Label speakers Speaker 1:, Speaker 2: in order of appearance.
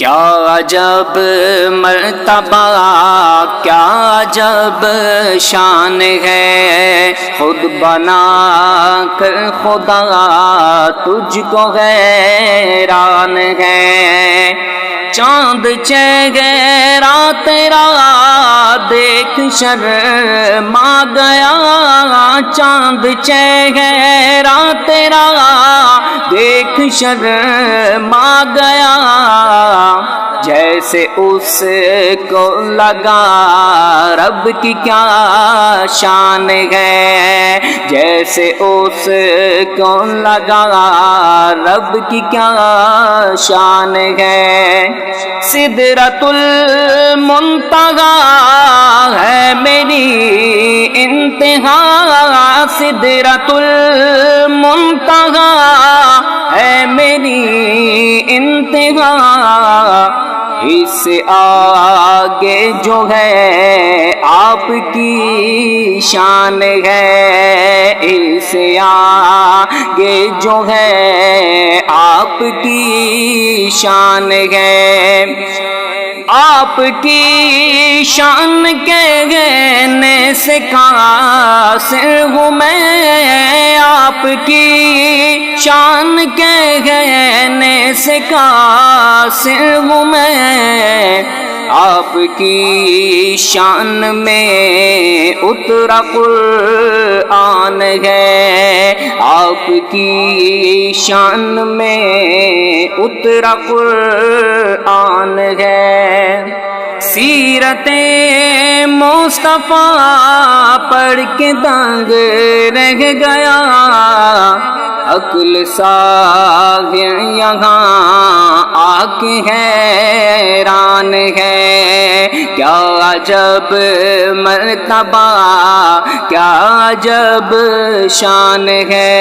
Speaker 1: کیا عجب مرتبہ کیا عجب شان ہے، خود بنا کر خدا تجھ کو حیران ہے۔ چاند چہرہ تیرا دیکھ شرما گیا، چاند چہرہ تیرا دیکھ شرما گیا، جیسے اس کو لگا رب کی کیا شان ہے، جیسے اس کو لگا رب کی کیا شان ہے۔ سدرۃ المنتہا ہے میری انتہا، سدرۃ المنتہا ہے میری انتہا، اس سے آگے جو ہے آپ کی شان ہے، اس سے آگے جو ہے آپ کی شان ہے۔ آپ کی شان کہنے سے قاصر ہوں میں، آپ کی شان کہنے سے قاصر ہوں میں، آپ کی شان میں اترا قرآن ہے، آپ کی شان میں اترا قرآن ہے۔ سیرت مصطفیٰ پڑھ کے دنگ رہ گیا، عقل ساغر یہاں آ کے حیران ہے۔ کیا عجب مرتبہ کیا عجب شان ہے۔